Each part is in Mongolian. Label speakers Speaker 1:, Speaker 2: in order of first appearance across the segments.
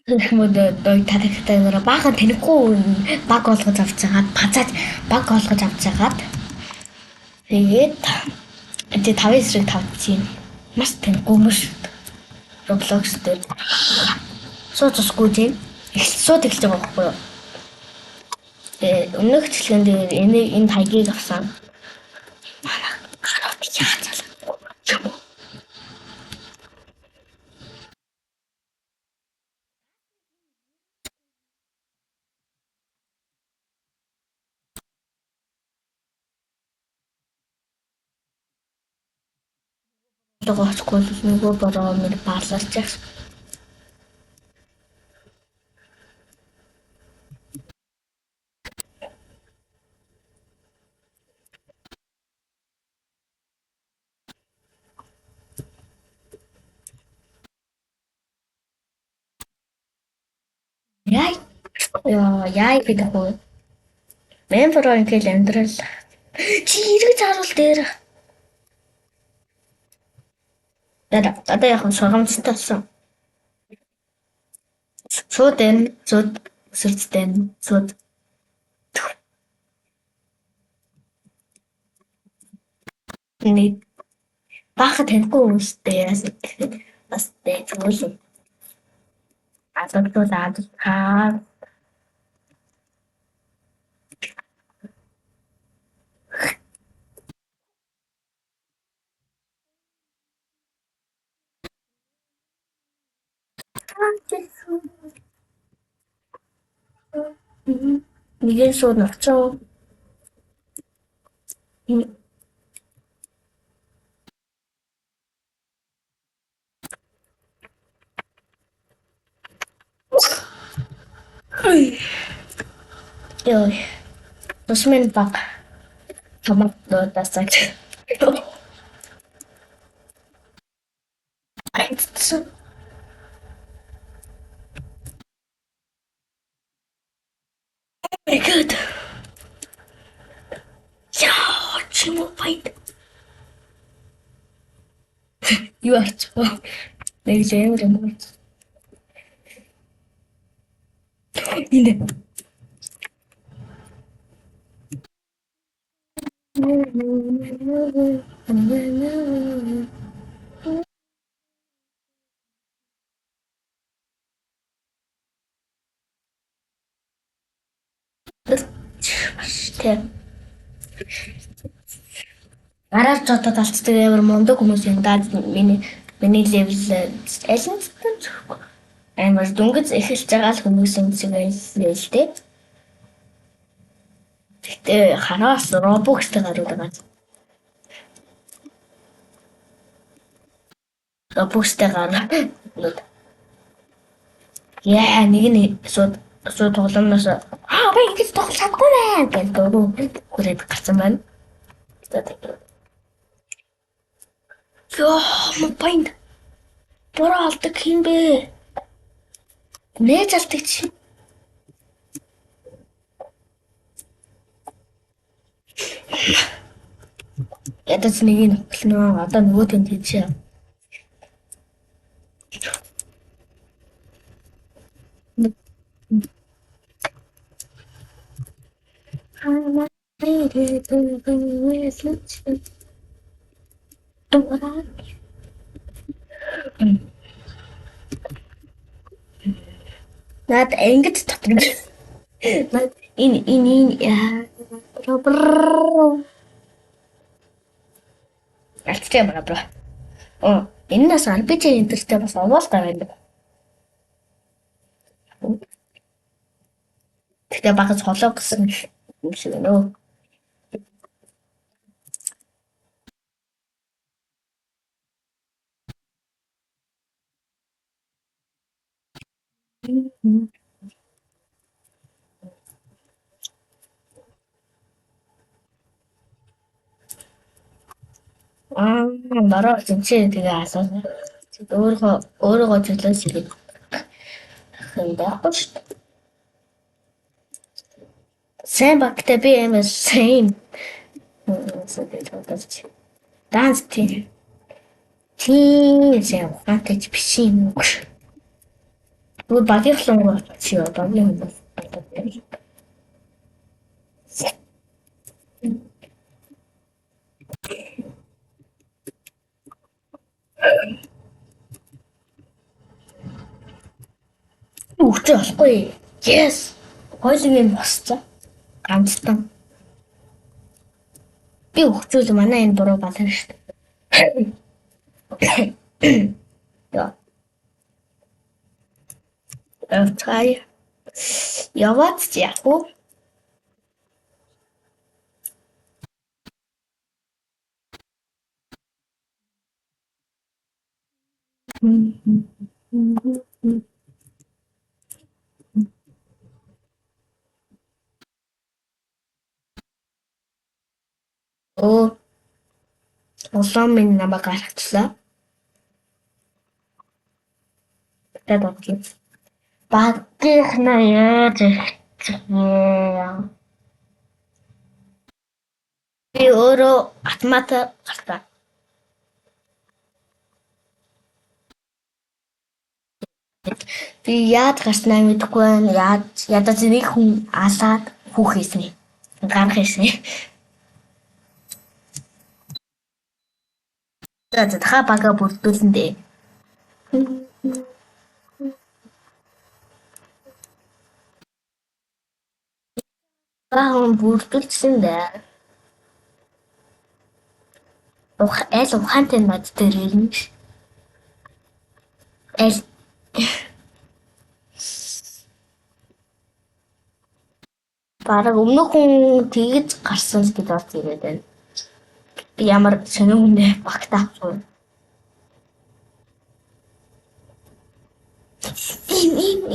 Speaker 1: Мөдөө тарихтайгаар баахан танихгүй баг олгож авч жагаад базаад баг олгож авч жагаад тэгээд тэ 5 эсрэг 5 чинь маш танихгүй юм шүү дээ. Roblox дээр суудсгүй тийм их сууд эхэлж байгаа байхгүй юу? Өмнөх хэсгэн дээр энэ хаягийг авсан. Манай гараад яах юм бэ? Логоцгүй нөгөө бороо мөр баалалж яах. Яй гэдэг үү? Мемброо ингээл амьдрал чи эргэж харуул дээр. Одоо яхан сургамжтай болсон. Шууд энэ шууд өсөрцтэй шууд нэг баахан танихгүй хүмүүстэй яасан гэхэд бас тэгвэл адуулаад хаа нэгэн шууд навчаа. Йой. Тусмын баг. Тамаг дасаж. Айцсан. Good. Яа, чимо файт. You are so. Нэг зэвэр юм. Инде. Тэг. Гараар жотод алцдаг ямар мундаг хүмүүс юм даа миний левел элен зөвхөн амар дүнгэц эхэлж байгаа л хүмүүс юм шиг л дээ. Гэтэ хараас Roblox-тэй гарууд байгаа. Roblox-тэй гараа. Яа нэг нь шууд тоглоомноос би ингэж тоглож чадахгүй байна гэж гөрөөд гарсан байна. Ёо мопайнд бороо алдаг юм бэ? Нээж алдаг чи. Ядаж нэг нь хөтлнөө одоо нөгөөд нь тийчээ. Наад ингэж татна. Наад энэ алцтай байгаа бро. Энэ нас RPG интертэй бас овоолтай байна. Тэгтээ багц холоо гэсэн юм шиг байна уу? Мараа зинчээ тэгээ асуусан. Өөрөөгөө зөвлөж ирэх юм байхгүй шүү дээ. Сайн багтай би амар сайн. Данс тийм. Тийм сайн ухаантай биш юм уу? Тэгвэл багийнхлан чи багийн хүмүүс. Үхчих болохгүй. Yes. Хойлын юм босцоо. Ганцхан. Би өгчүүл манай энэ буруу балан шүү дээ. Яа. Авчай. Яваад ч яах вэ? Оо. Улаан минь намайг гаргачлаа. Тэгээд окей. Багийнхнаа яаж ихчих вэ? Би өөрөө автомат гартаа. Би яаж гарснаа мэдэхгүй байна. Ядаж нэг хүн алаад хүүх хийсэн. Гарах хийсэн. За та бага бүрдүүлэн дээ. Бахан бүрдүүлсэн дээ. Аль ухаантай над дээр ирнэ. Аль бараг өмнөх хүн тэгж гарсан л гэж бодож ирээд байна. Би ямар сонин хүнээ багтаахгүй.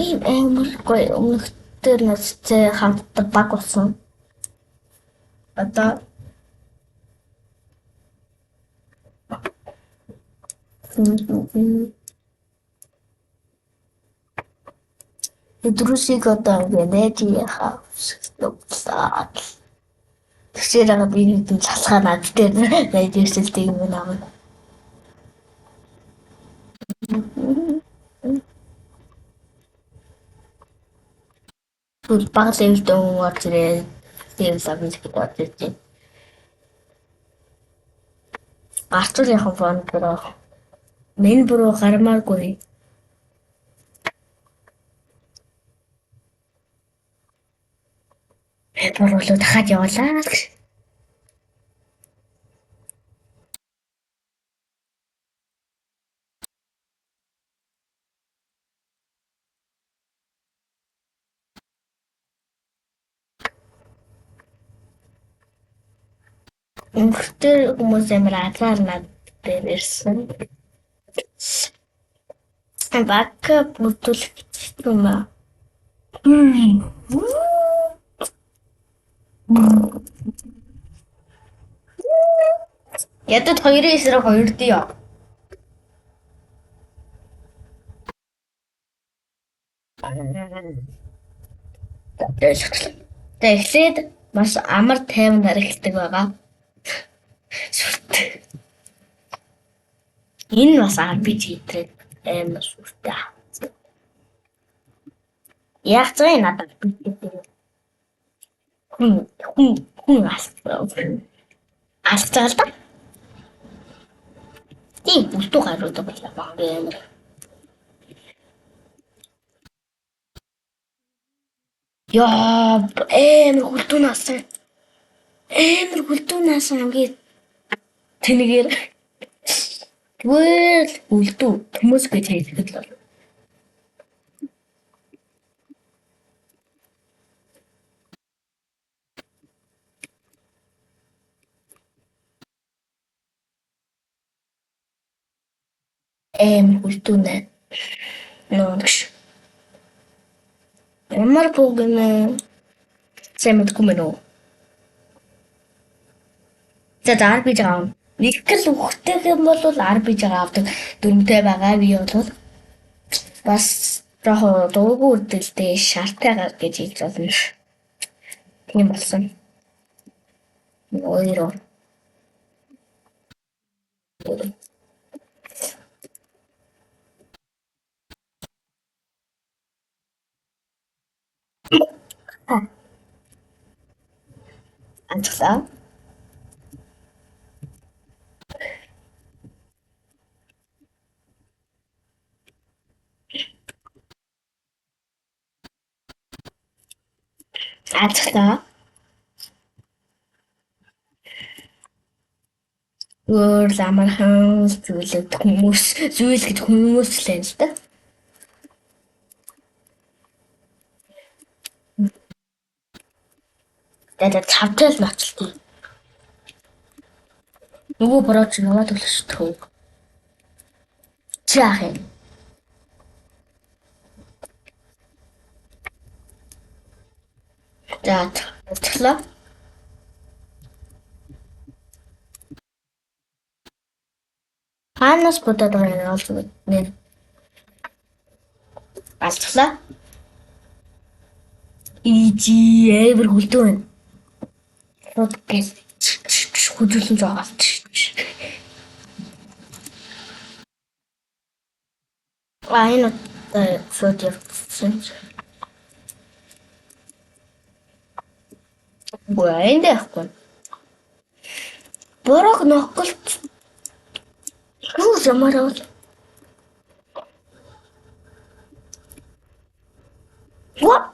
Speaker 1: Ийм амар гоё өмнөхдөр настай хамтдаг баг болсон. Одоо Эдрусиг одоо ингээд яхаа өсөлтөө. Тэгэхээр би нэг цалхаа над дээр найд ирсэлтэй юм байна. Түл баг левэлтэй хүн орж ирээд левел авах гэж бодож байна. Артур яхан фон però мен бүрөө гармааргүй. Боруулуу дахиад явуулаа гэж. Өнөхтөр хүмүүс амар азар над дээр ирсэн. Баг бүрдүүлэх юм аа. Ядад 2-ын эсрэг 2 дий. Тэгэхлээр маш амар тайван харагддаг байгаа. Энэ бас RPG гэдэг амар сүртэй. Яг зөв надад битгэдэг. Хүн алцаа л да. Тийм бүлтүү гарууд байлаа баг амар. Яа, амар хүлдүүнээс хамгийн тэнэгээр тэгвэл үлдүү хүмүүс гэж хэлэхэд л хүлдүүнээ нөөш ямар бүгнэ сайн мэдгүй мэн үү. За RPG аав. Нэгтгэл үхтэй юм бол RPG авдаг дүрмтэй байгаа. Би бол бас жоохон дуугүй үрдэлтэй шаартайгаар гэж хэлж болно. Тийм болсон. Өөрөө. Анцглаа. Анцглаа. Өөр ламархан зүйлүүд хүмүүс зүйл гэж хүмүүс л юм л да. Тэгээд цавтай л ноцтой. Нөгөө борооч яваад өглөж төө. Чи яах юм? За болчихлоо. Хаанаас бодоод байгаа юм бол нэр алцлаа. Easy ever хүлдэн байна. Подкаст хүлүүлэн жаагаад. Энэ шууд явчихсан. Энд яахгүй. Борог нохголт. Юу ямар бол? What?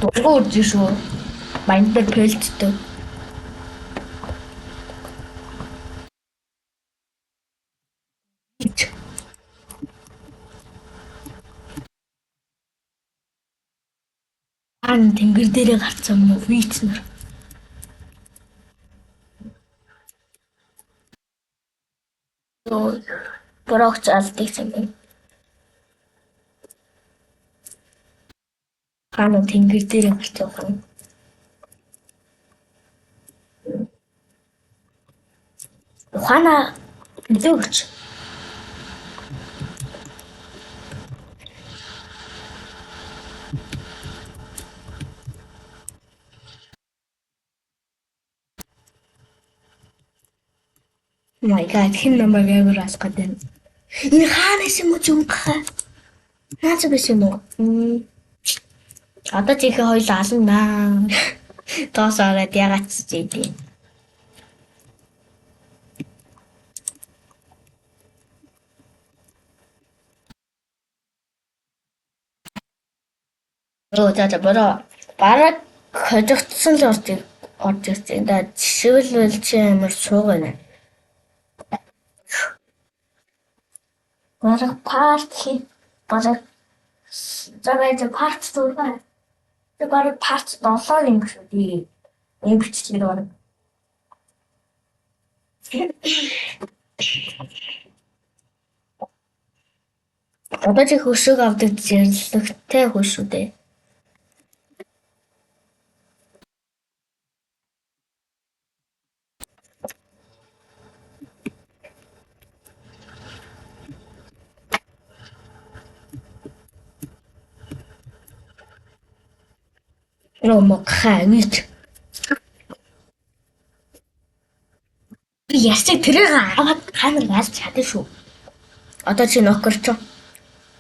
Speaker 1: Дургуй үрж шүү. Майндер пэлттэй. Тэнгэр дээрээ гарцсан юм уу? Вицнэр. Борогч алдыг юм. Тэнгэр дээрээ гарцсан юм. Ухаана билүүч. My God, хэн намайг амар алах гэдэг. Энэ хаанаас юм уу юм хаа? Наач биш юм уу? Одоо чи их хоёул алнаа. Тоос ороод ягач чийдээ. За бороо. Бараг хожигдсан л орж ирсэн. Да жишээлбэл чи амар суугана. Бараг парт хий. Бараг загаж парт зургаа. Тэг бараг парт 7 юм шүү дээ. Ийм бичлэг бараг. Одоо чи хөшөөг авдаг зэрлэгтэй хөшөө дээ. Мохаа гэж. Би ясыг тэрийг аваад камер ялж чадсан шүү. Одоо чи нокорч.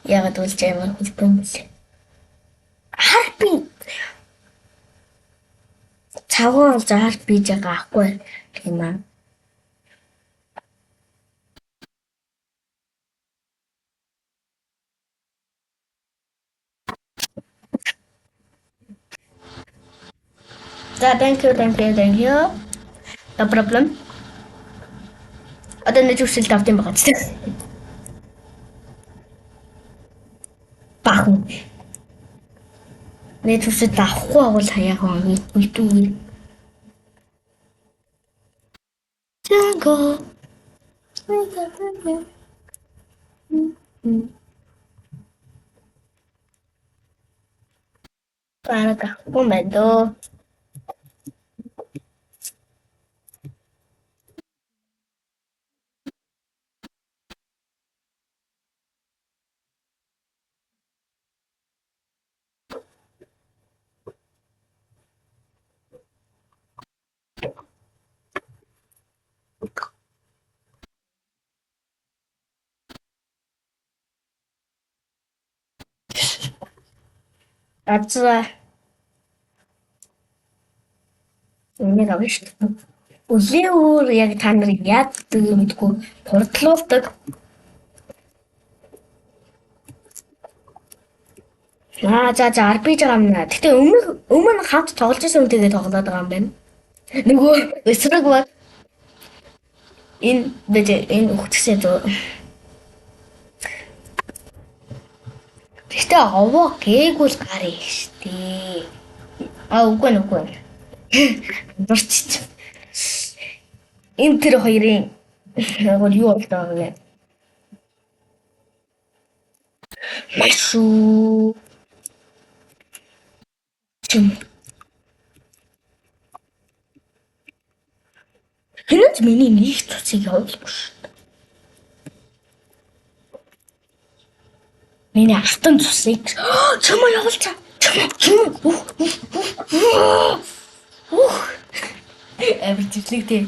Speaker 1: Ягаад үлж амар хүлтэн бэлээ. Харпи. Цавгаар заар бийж байгаа ахгүй юм аа. За thank you. No problem. Одоо нэг үсэлт авт юм байгаа ч тийм. Бахан. Нэг үсэлт авахгүй бол хаяахан үлдүүгээ. Танго. Парага. Момento. Азаа энийг авах шүү дээ. Өлийн өөр яг та нарыг яаддаг мэдгүй хурдлуулдаг. За RPG байгаа юм наа. Гэтэ өмнө хамт тоглож байсан үнтэйгээ тоглоод байгаа юм байна. Нөгөө эсрэг ба энэ өгчсээ зөө. Гэтэ овоо гээгүүл гарыг штий. Үгүй. Дурчиж. Энэ тэр хоёрын яг юу болдог вэ? Машуу. Хинэж миний нэг цуцыг явуулахгүй шүү дээ. Миний алтан цусыг чамаа явуулчаа. Эвэрчлэг тий.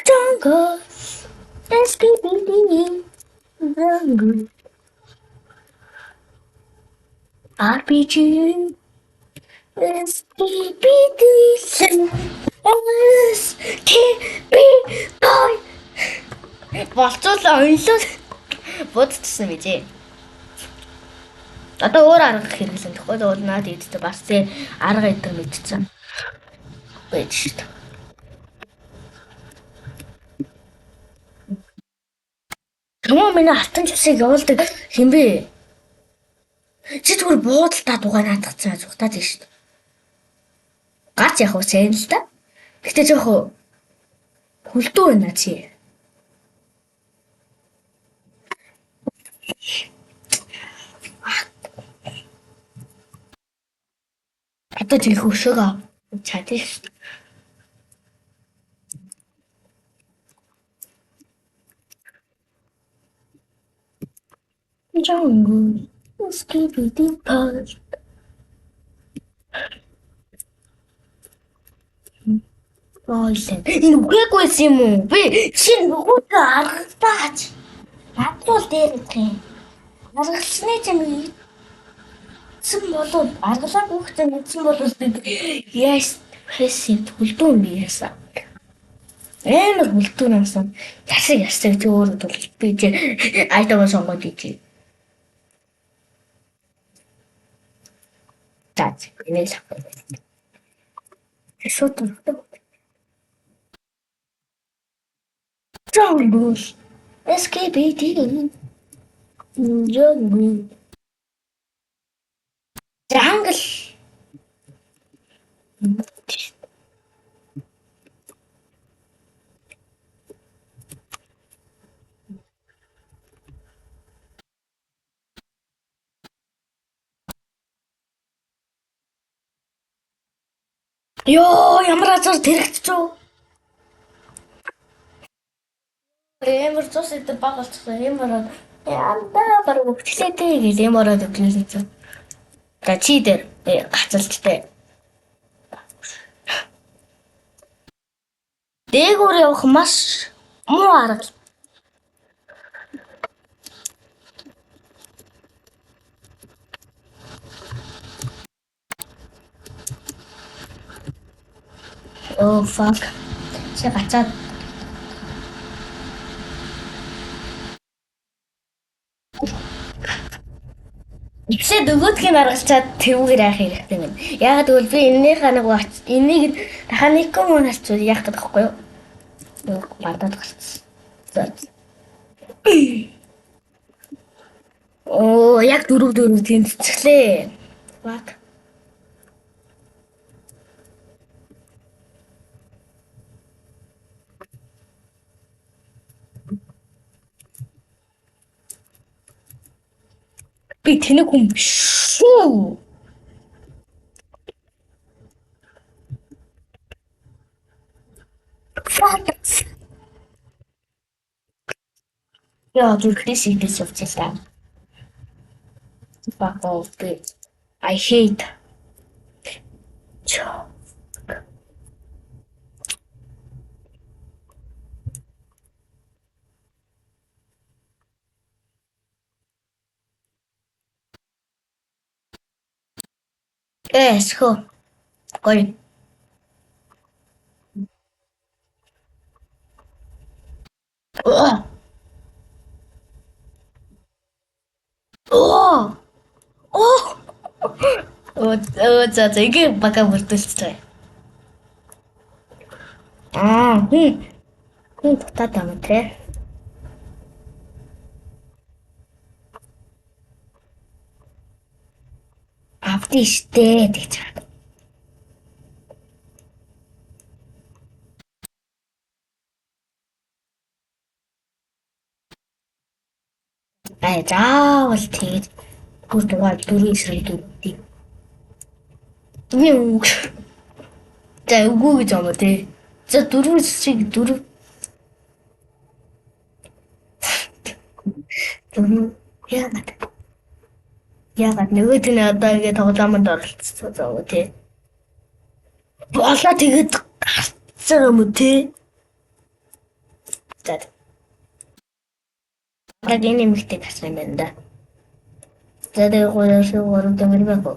Speaker 1: Jungle. SPBD. Jungle. RPG. SPBD. SPBD. Болцоолоо ойлоо будчихсан биз ээ. Одоо өөр арга хэрэглэн тэгэхгүй уулнаад идэх бас тий арга идэх мэдчихсэн. Байж шүү дээ. Тэмээ миний алтан цусыг явуулдаг хинбэ? Чи зүгээр буудалтаа дугаа наадчихсан зүгтаад шүү дээ. Гарч явах уу сайн л да. Гэтэ жоох хөлдөө байна чи. Одоо тэр хөшөг чадчих шүү дээ. Jungle. Skibidi post. Ойлаа. Энэ үгэгүйсэн юм уу? Би чи нөгөөдөө аргалтаач. Надвал дээр гэх. Аргалсны чамыг эцэн болоод аргалаа хүүхдээ эцэн болоод яаш хэсэг хөлдөө юм яасан. Амар хөлдөө наасан. Ясаг чи өөрөө бол би чи айтаа сонгоод ичээ. Так, энэ л хаа. Эсот өгдөг. Jungle. SKBD. Jungle. Jungle. Ёо, ямар азар тэрэгчүү. Эмэр цус идэ багалцсан эмэр янда баруун өвчлээтэй гэж эмэрээд өгсөн. За чи дээр гацалжтэй. Дээгүүр явах маш муу арга. Oh fuck. Чи гацаад Ипсэд өгөөдгийг аргалчаад тэрүүгээр яах хэрэгтэй юм. Яагаад гэвэл би энэнийхээ энийг дахиад нэг хүмүүст ч яах гэдэг вэ? Юу бадаад гарчихсан. Оо, яг дөрөв тэнцвчлээ. Fuck. Би тэнэг хүн биш шүү. Яа, зүрхнээс идэж явчихлаа. Fuck off, bitch. I hate. Эсхөө. Гоё. Оо. Оо. Оо. За игээ бага бүрдүүлчихлээ. Хүн дутаад байна те. Авдээ штэ гэж байна. Заавал тэгээд бүр дугаар 4 эсрэг дүүдээ. Юу. За үгүй гэж юм те. За 4 эсрэг 4 яагаад нөгөөд нь одоо ингэ тоглоомонд оролцсон зав тий. Болоо тэгээд гарцсан юм уу тий. За. Яг энэ мэгтэй гарсан юм байна да. За тэгээд гоёш гурав дэмэр байхгүй.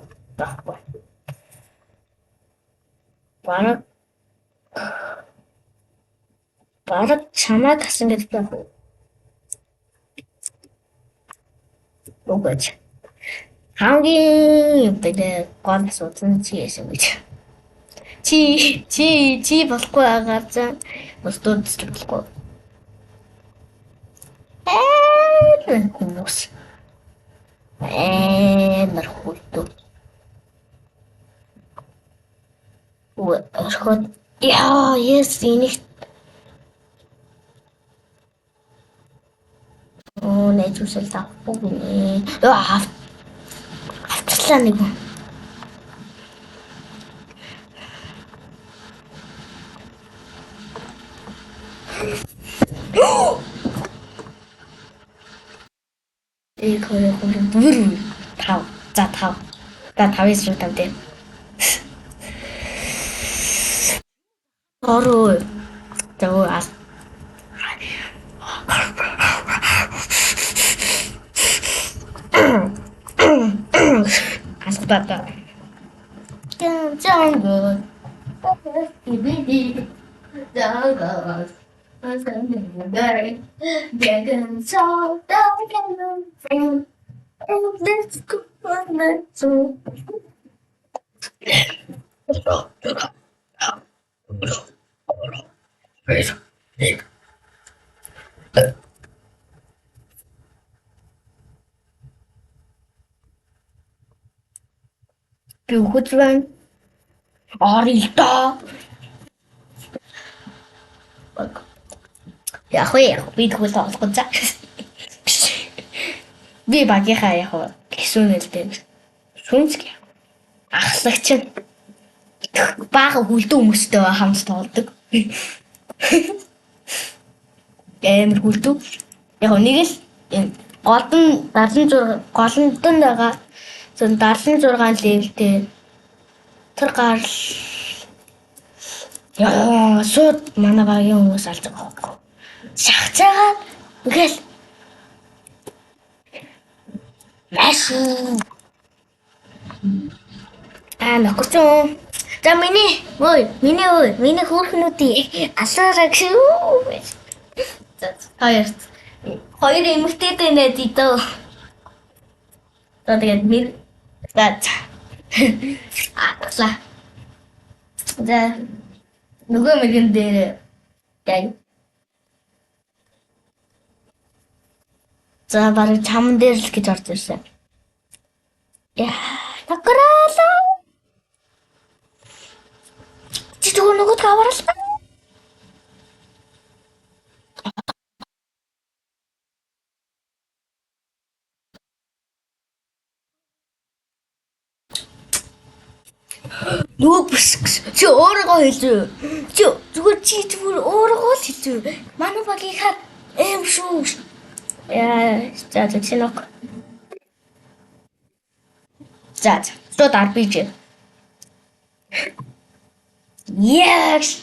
Speaker 1: Бараг чамаа гасан гэдэг байна. Үгүй. Хамгийн бэлээ гол асуудал чи яасан гэж. Чи болохгүй агаар за бас дуудчих болохгүй. Хүмүүс. Мархуулт. Орхот яа yes энийг найзуусал тавгүй нэ. Авчлаа нэг. Хөрөө бүр 5. За 5. За 5-ээс шүү 5 дээ. Ороо. Тэгвэл асуултаа. Jungle. Jungle. Dragon so don't let's go on that so Beautiful. Arita. Яг би тэгвэл олох за. Би багийнхаа яг гисүнэлтэй. Сүнсг ахлагч нь бага хүлдэн хүмүүстэй хамт тоолдог. Амар хүлдэн. Яг нэг л голдон 76 голдон байгаа. Зэн 76 левелтэй тэр гарал яа шууд манай багийн хүмүүс алж байгаа. Шахацаагаа ингээл маш нөхөцөө. За миний хөөрхнүүдийн асаараа шүү. За хоёр эмэгтэйтэй найз идөө. Тэгээд мэр атла. За нөгөө мэгэн дээр яг за барыг чам дээр л гэж орж ирсэн. Яа, такраалаа. Чи тэгвэл нөгөөд аваарай. Нөгөө чи өөрийгөө хэлээ. Зүгээр өөрийгөө л хэлээ. Манай багийнхаа эм шүү. Яа, за чинок. За, шууд RPG. Yes.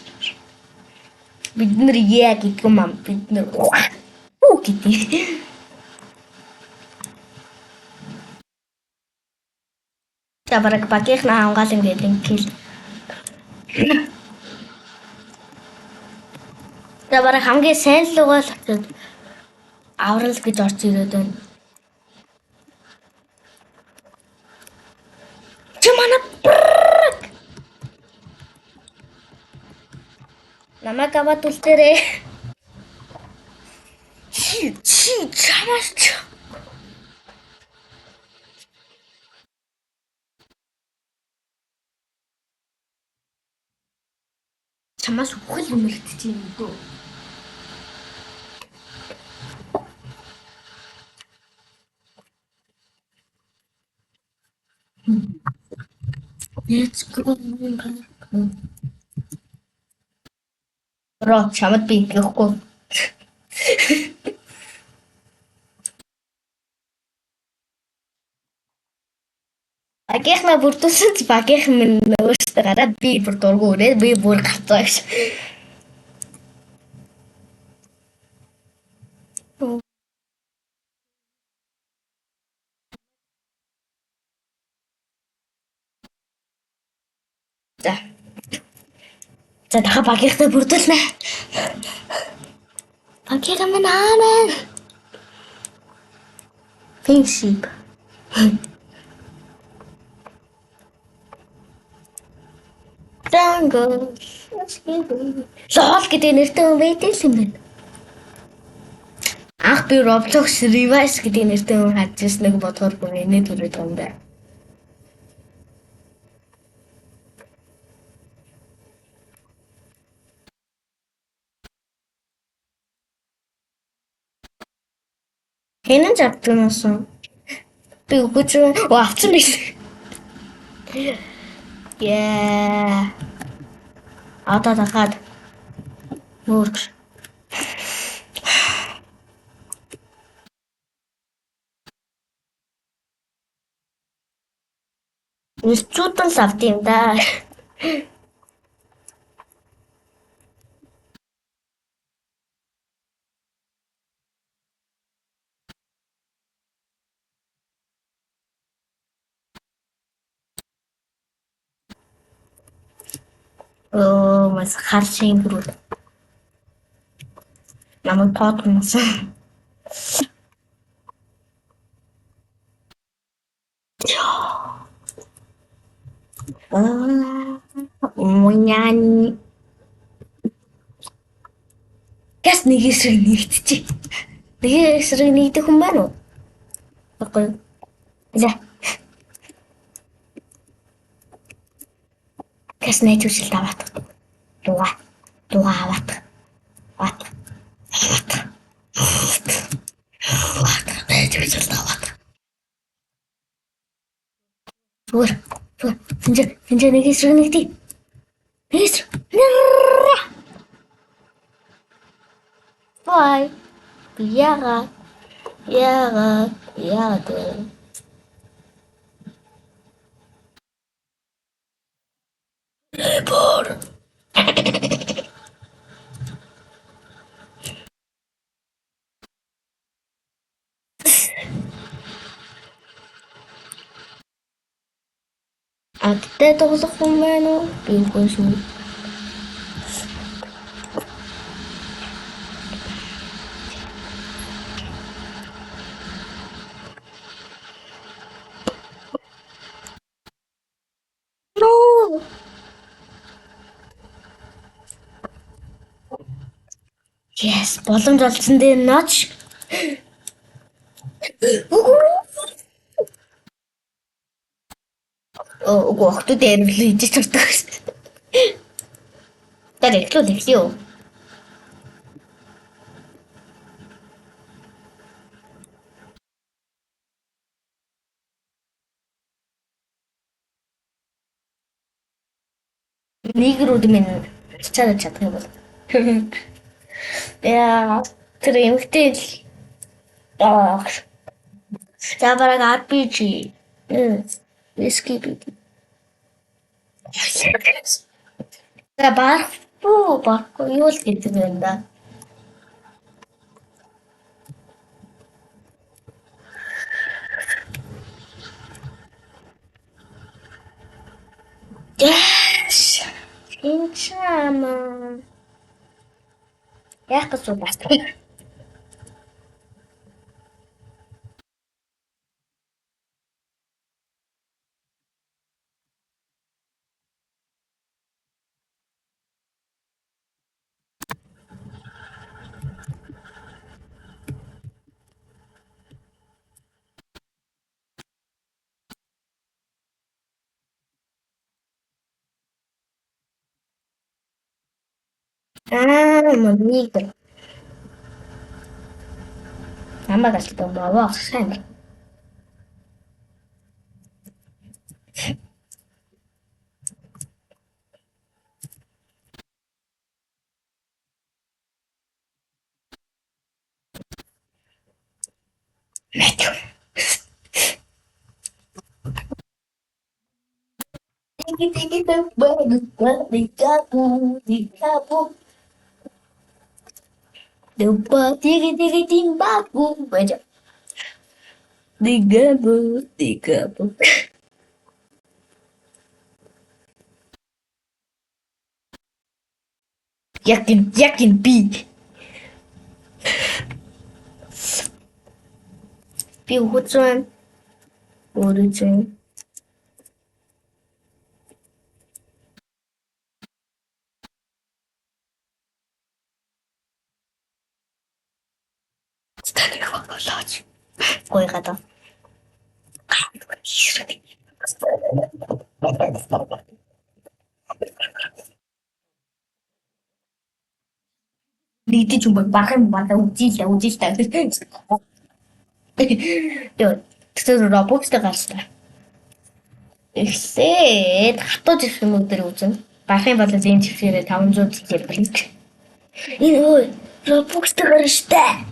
Speaker 1: Бид нэр яг гэдэг юм аа. Бид нэр үү гэдэг. За бараг багийнхнаа хамгаалan гэдэг ингээл. За бараг хамгийн сайн л угаал очоод аврал гэж орж ирээд байна. Чи манай намайг аваад үлдээрээ. Чи чамаас чамаас үхэл өмөлтөж юм дөө. Let's go. Ро чамд би итгэхгүй. Багийнхнаа бүрдүүлсэн ч багийнхан минь өөртөө гараад би бүр дургу өрөө би бүр гарцаа гэж. За. За дахиад багийнхнаа бүрдүүлнэ. Багийнхаа минь аамаа. Финшип. Танго. Лол гэдэг нэртэй хүн байдаг юм байна. Ах би Roblox Revice гэдэг нэртэй хүн хадж ирсэн нэг бодохоор бүр инээд хүрээд юм байна. Хэнэн завтгнасан. Би өгч авсан биш. Яа. Одоо дахиад мөрч. Ирчүүдэн лавд юм да. Mas харшийн гүрүү. Намайг тоотмосон. Моняни. Газ нэг эсрэг нэгтчи. Нэг эсрэг нэгдэх хүн байна уу? Баггүй. За. Газ найз үсэл таваат. Дуга аваад. Ват. Найз үсэл таваат. Тэнцээ нэг эсрэг нэгдий. Эсрэг. Бай. Яагаад. Эбор. Адтай тоглох юм байна уу? Би үгүй шүү. Yes, боломж олсон дээр наач. Үгүй охтууд ярилээ хийж чаддаг шүү. Тэр эхлэв. Нэгрүүд минь чараа чадах юм бол. Яа, тэр эмхтэй л. За бараг RPG. Скип. За барахгүй юу л гэдэг юм да. Яаш. Инчаама. Яах гэж бас. Мамиг. Намайг алдаг мовоо сайн. Мэт. Lupa tiga timbaku baca 30. Yakin bi hujan hujan lagi koi kata Dito cuma bahkan mata uji tak. Yo, тэр Roblox дээр гарчлаа. Эхлээд хатуу жишгэнүүд дээр үзэн. Бахын болон зэм чигээрээ 500 жилээр блинк. Энэ ой, Roblox дээр гарчтай.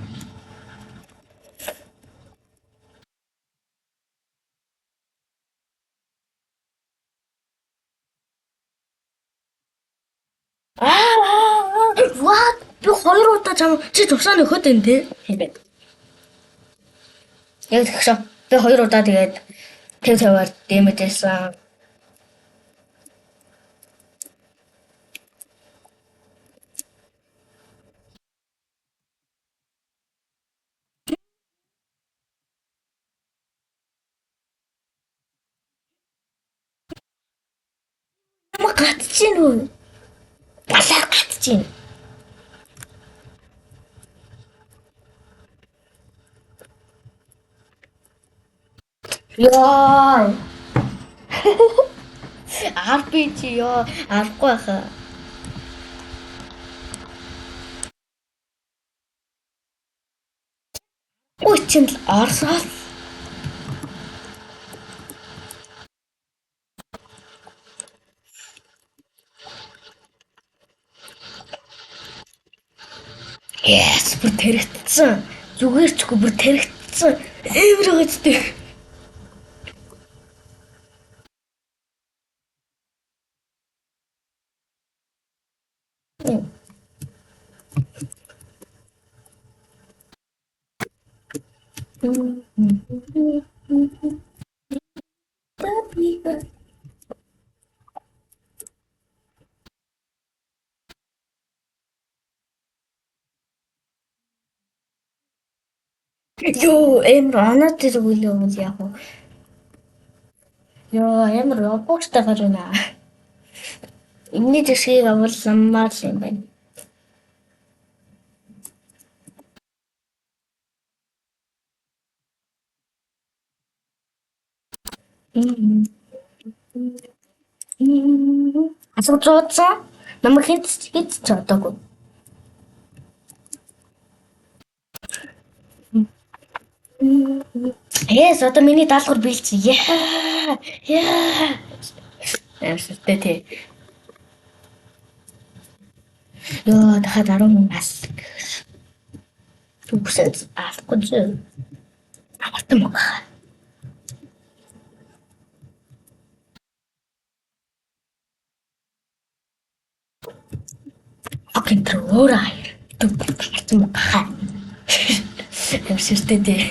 Speaker 1: What? Би 2 удаа чам чи тусаа нөхөд энэ тий. Хэлээд. Яг тэгшээ. Би 2 удаа тэгээд тэв таваар дэмэжсэн. Ямар гатчихин үү? Балаа гатчихин. Яа. RPG ёо, арахгүй хаа. Ой чин л орсоо. Yes, бүр тэрэгдсэн. Зүгээр ч үгүй бүр тэрэгдсэн. Эвэр гэжтэй. Ёо, амар тэр үлээ үл яг. Ёо, амар Roblox-тай гарна. Энэний жишгийг авалмаар юм байна. Асууж намайг хэд ч одоогүй. Yes, одоо миний даалгавар биелсэн. Яа. Яастай тий. Ёо, дахиад 10 хүн бас. Түгсэд алахгүй зөө. Авалтан мөн. Окей, труура. Түгсэд мөн. Ямсэртэй тий.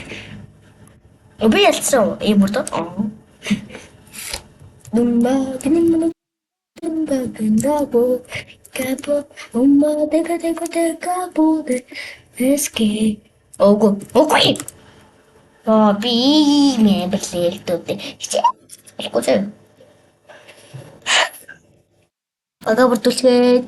Speaker 1: Би ялцсан юм уу? Думба гинэн 된다고 가보 엄마 내가 보내 에스케 오고 오고이 비밀 때 이거죠 아가 붙을게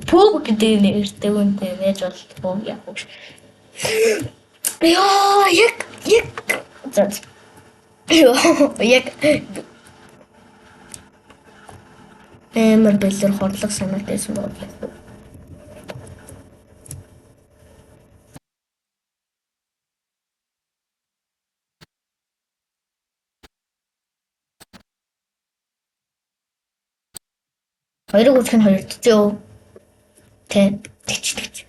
Speaker 1: Пук гэдэг нэртэй үнтэй байж болтгоо яг. Яа, яг за. Яг эмэр бэлэр хорлог санагдсан байна. Хоёрыг үзэх нь хоёр төцөө. Тэ тэгч.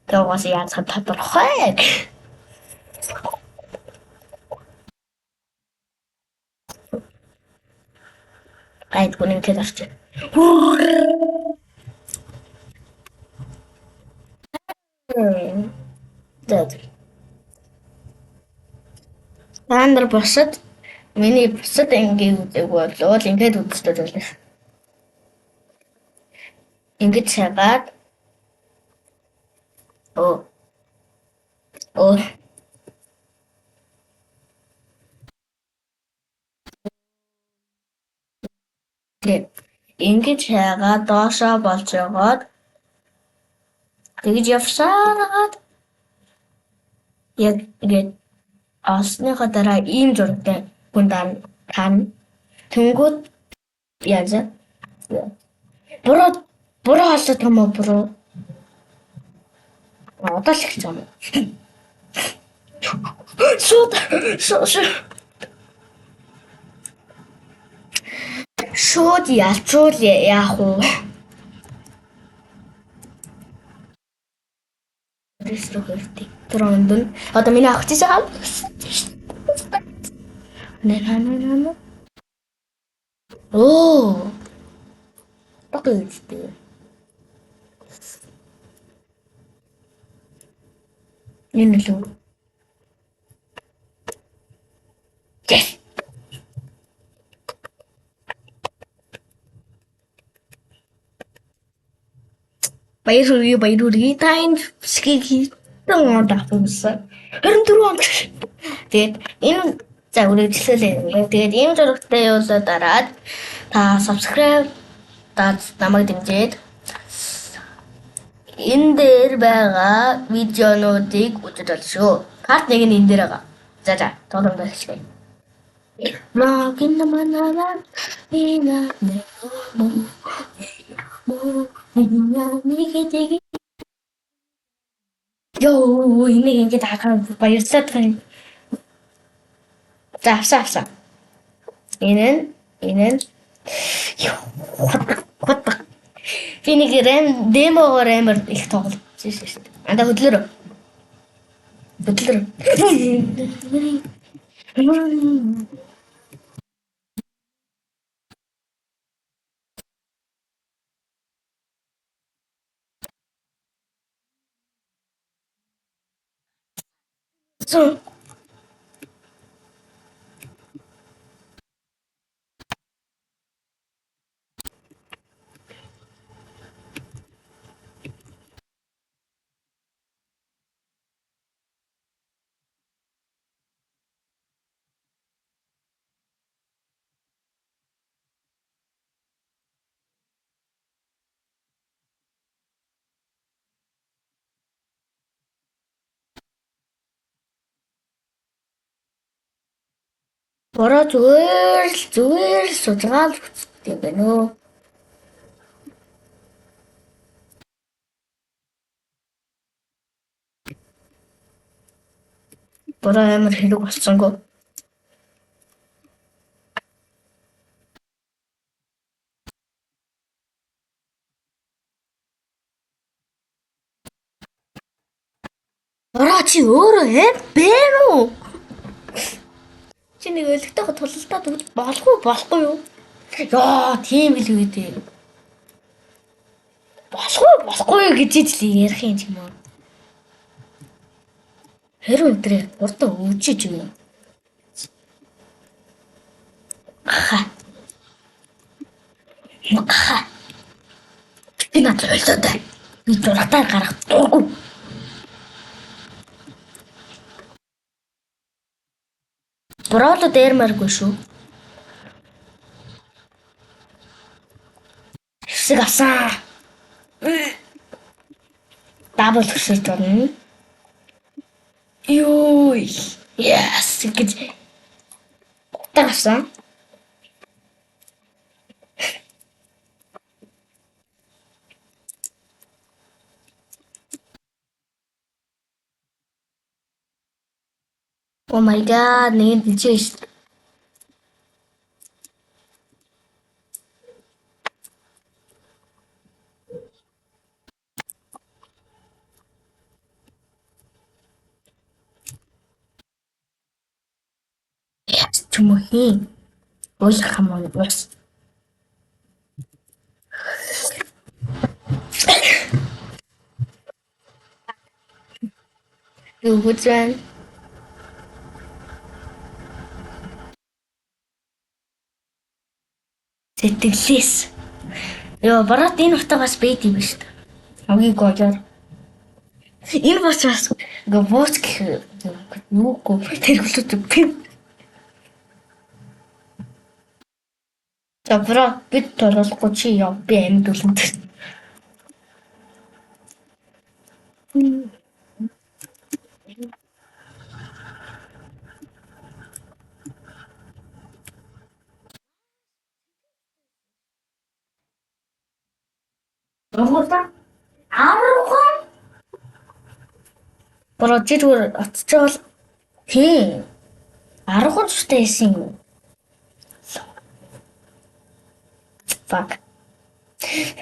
Speaker 1: Тэгээс яаж тодорхой. Айд гүнэн тэр арч. Тэт. Тандэр босод миний бусад ангийн үдэг болвол ингээд үздэг байлаа. Ингээд шагаад оо тэг ингээд шагаад доошоо болж яваад тэгж явсаад яг ингээд осныхоо дараа ийм зурагтай гүндaan тань тэнгууд яаж буруу олоод юм уу буруу одоо л ихж юм шууд ялчуул яах вэ Ресторантик. Трондон. Одоо миний авах тийш хаа. Нэ. Оо. Багтээ. Энэ л. Yes. Баяруу тайм скийг тон давсан. 24 он. Тэгээд энэ за үргэлжлүүлээ. Тэгээд ийм зурагтай явуулаад дараад та subscribe даад намайг дэмжиж энэ дээр байгаа видеонуудыг үзэж болно шүү. Карт нэг нь энэ дээр байгаа. За тоглоом эхлэе. Логин наманаа бина Йоо, ингээд хахаа баярлалаа тань. За авсан. Энэ хот. Би нэг демогоор амар их тоглож байсан шүү дээ. Анда хөдлөөр. So бороо зүгээр л судгаал хүчтэй юм байна уу? Бороо амар хэрэг болцсонгүй. Бороо чи өөрөө бэр үү? Чи нэг өлегтэйгээ тулалдаад болохгүй юу? Яа, тийм л үү дээ. болохгүй юу гэж л ярих юм тийм үү. Хэрвээ өдрөө урдаа өвчиж юу? Ха. Би надад ойлоотой. Би зургатаар гарах дурггүй. Брооло дээрмэргүй шүү. Хэсэг авсан. Дабл хэсэг дурна. Юу. Yes гэж. Тагсан. Oh my god, нэг дижээс. Yes, чумхи. Ой хамаа бас. Юу гэж сэтгэлээс. Йоо, бараад энэ утга бас бэд юм шүү дээ. Хамгийн гоёор. Энэ бас гооч гэх юугүй тэр хөлөд пим. За бро бид толохгүй чи яв би амьд үлэнд. Рухта аврах. Бро чи зүгээр очичвол тий 10 жиштэй исэн юм. Fuck.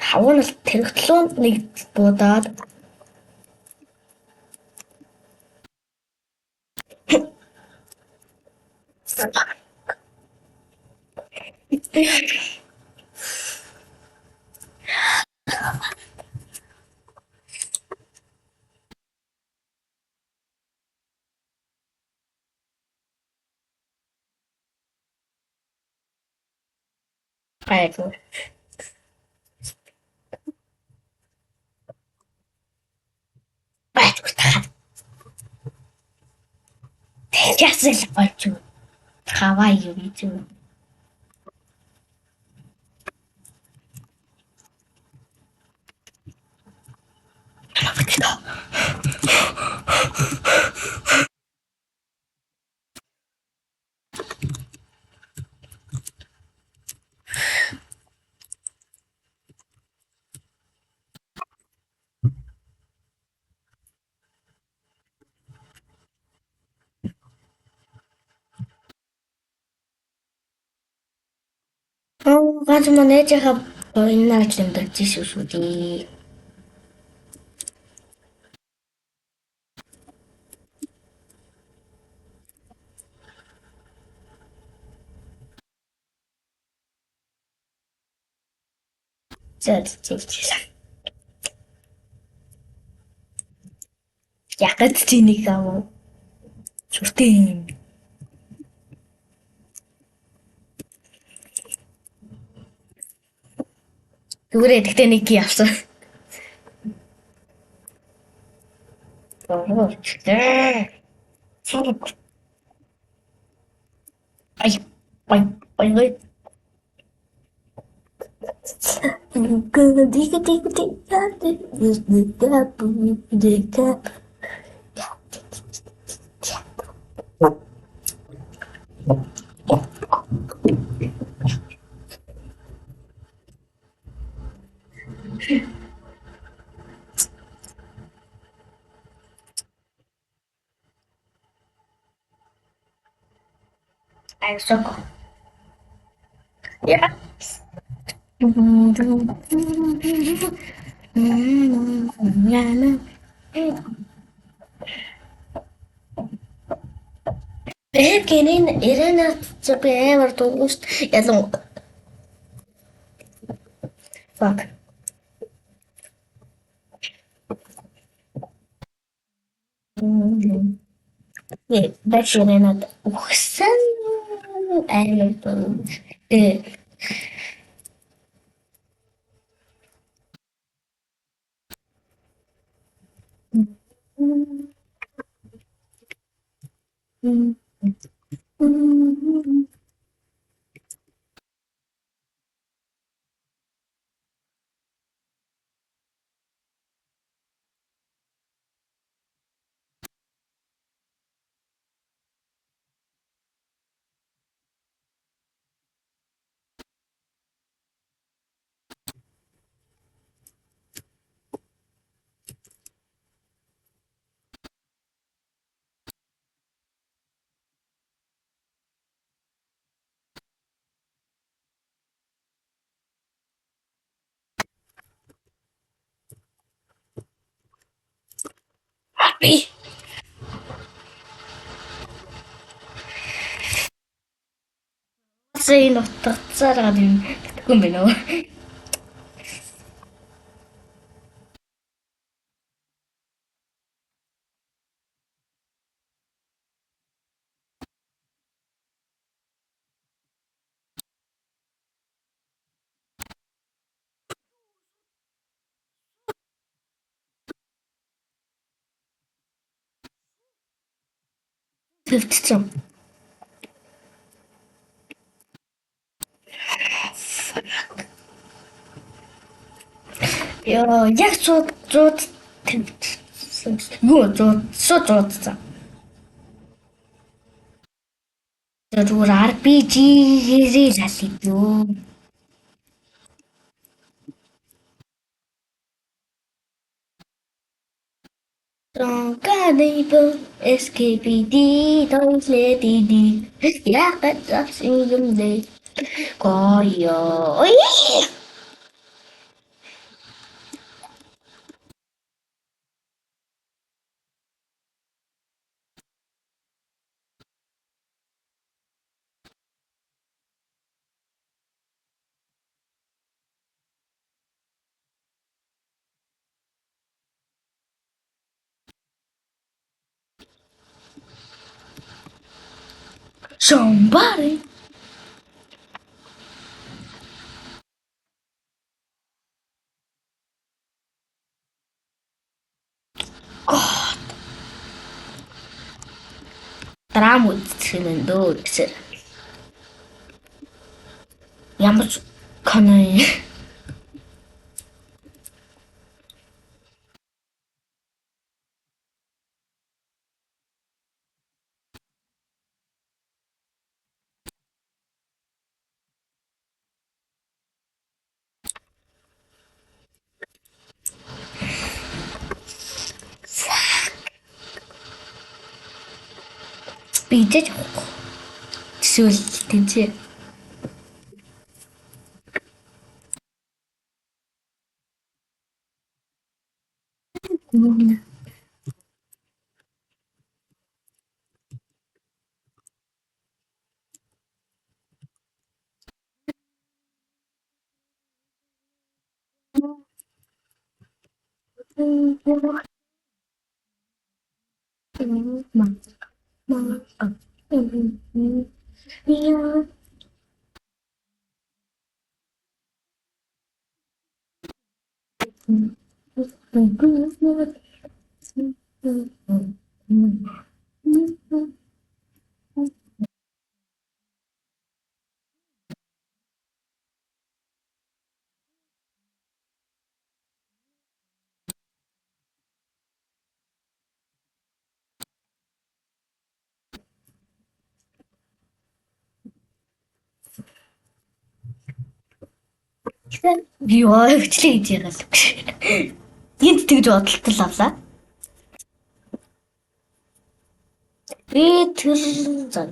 Speaker 1: Хаван л тэрэгтлүүнд нэг буудаад айгу. Айгу таа. Тэжээс л болж юу. Хаваа юу гэж юу. Ганц манайжийнхаа боёнаар л амьдарч шүү дээ. Зэлцэлцэл. Ягд чиний гав. Зүртэн. Зүрээ тэгтээ нэг явсан. Ай, ай, ай, ай. I'm so cool. Yeah. Бэгэнийн ирэнэт би амар дуust ялан. Fuck. 네, 날씨는 옥산 아니면 네, 이 쓰인 어떤 짜라가지고 그건 매너 특점. Яг зууд юу шууд зуудсан. Зүгээр RPG-гээр л илүү. Carnival SKPD toiletD яагаад авсан юм бэ? Гоёо. Ой! Somebody. Драм үзэх юм дөө гэсэн. Ямар ч кино юм. Би идэж явахгүй. Эсвэл тэнцээ. Би өвчлээ гэж яагаад л. Энд тэгж бодолтол авлаа. Би тэр зан.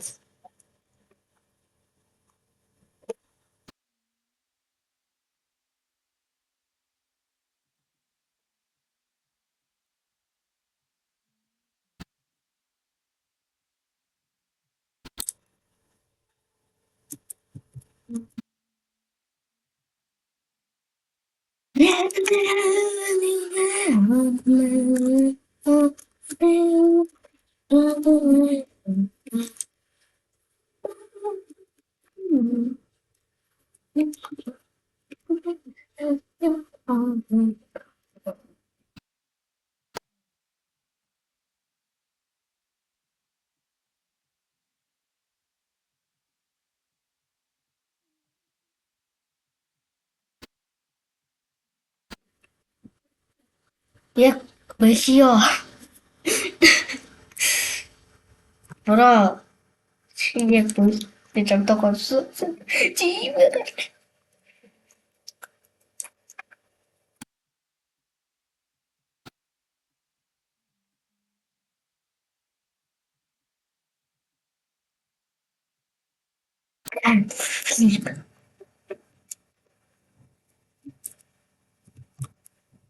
Speaker 1: Яг болио. Бороо. Чи яг бол би жамдаг болсон. Чи юм яа.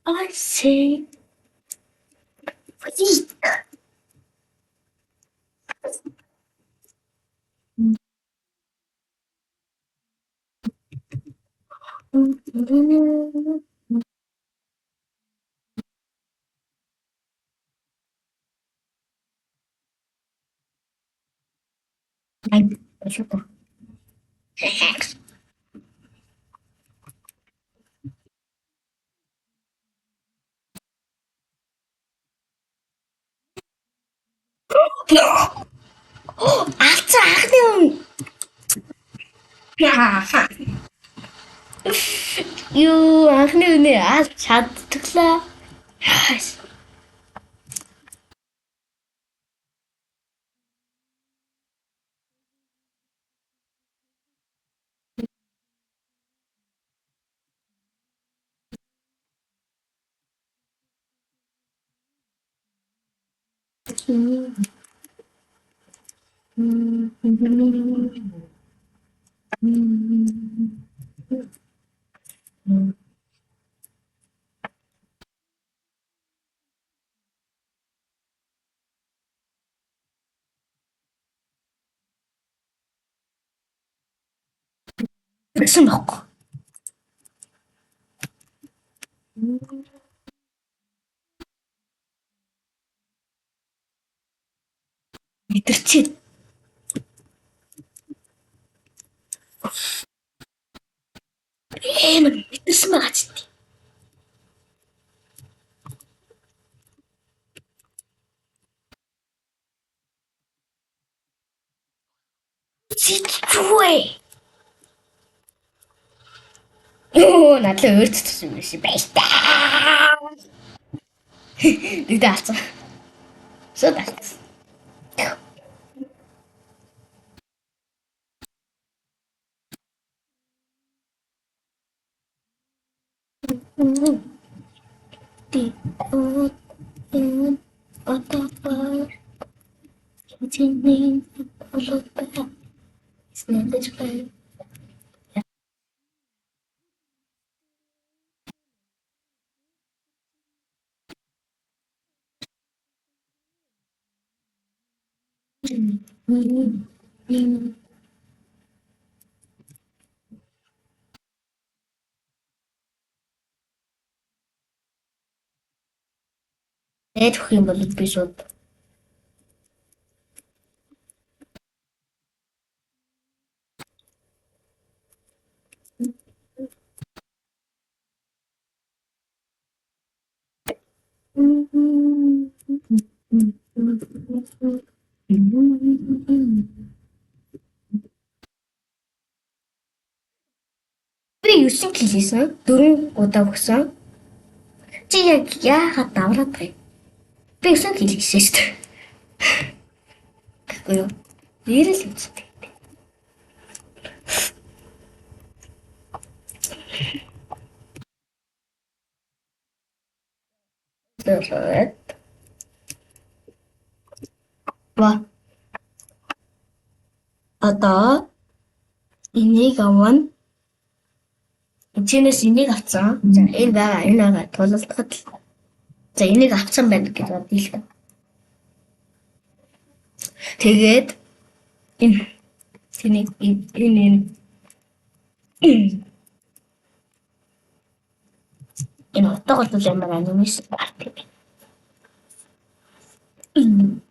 Speaker 1: I say freak. Ay, eso por. Алцаа анхны юм. Юу анхны үнэ аль чадтглаа. Гэсэн бохоо. Мэдэрчээ. Мэдэрсэн байгаа ч тийм. Чичвээ. Оо, надлаа өөрчлөсөн юм шиг байж таа. Нэгдээ алцсан. Шууд алцсан. Ти оо отопор чиний олопа снэдэж бай. Ээж өгөх юм бол би шууд би 9 кг хийсэн. 4 удаа өгсөн. Чи яг яагаад давраад байна? Би 9 кг хийсэн шүү дээ. Гэхгүй юу? Нэрэл үстэй. Тэгээд ба одоо энийг авна. Чинээс энийг авцсан. За энэ байгаа тулалдахад л. За энийг авцсан байна гэж бодъё л. Тэгээд энэ тэнийг энэ утгагүй л ямар анимашн парт юм.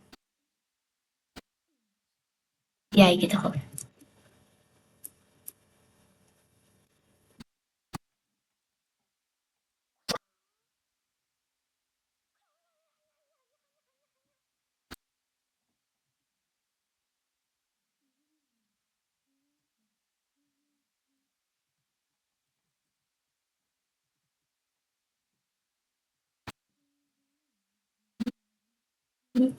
Speaker 1: Яа гэдэг вэ? Энэ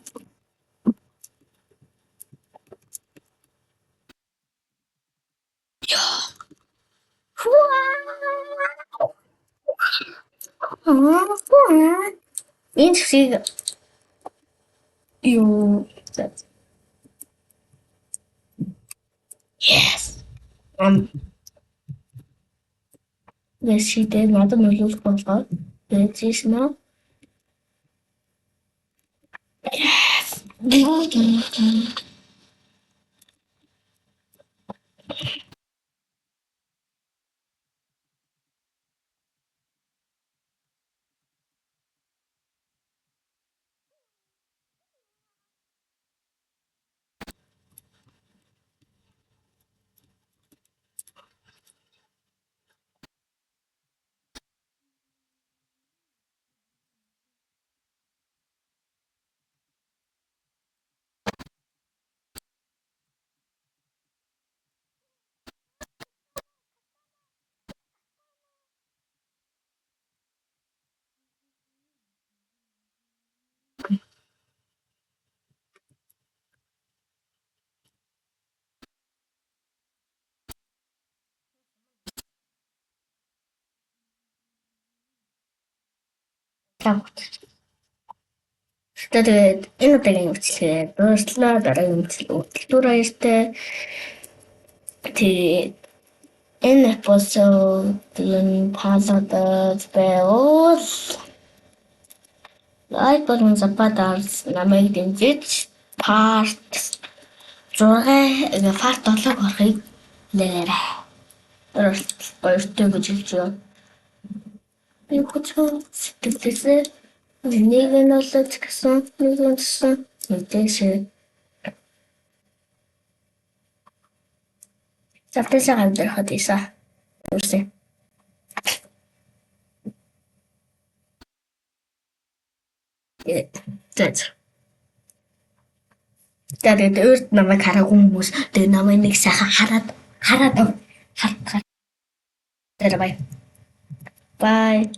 Speaker 1: зэвсгийг юу yes Яшидэ надад нөлөөлөх болгоо. Тэгээс нөө yes Тэгээд энэ удаагийн үйлчлэгээ дуусчлаа. Дараагийн үйлчлэлээр баяртай. Тэгээд энэ эпизодын таалагдсан байвал лайк болон саббатарс намайг дэмжиж part 7 орохыг нэрээ. Баяртай гэж хэлж байна. Би хөтгөн сэтгэлээсээ нэг нь болоод гэсэн нэг нь мэдээсээ завтасаа амьдрахад ийса. Үрсэ. Тэгээд өөрт намайг хараагүй хүмүүс тэгээд намайг нэг сайхан хараад. Бай.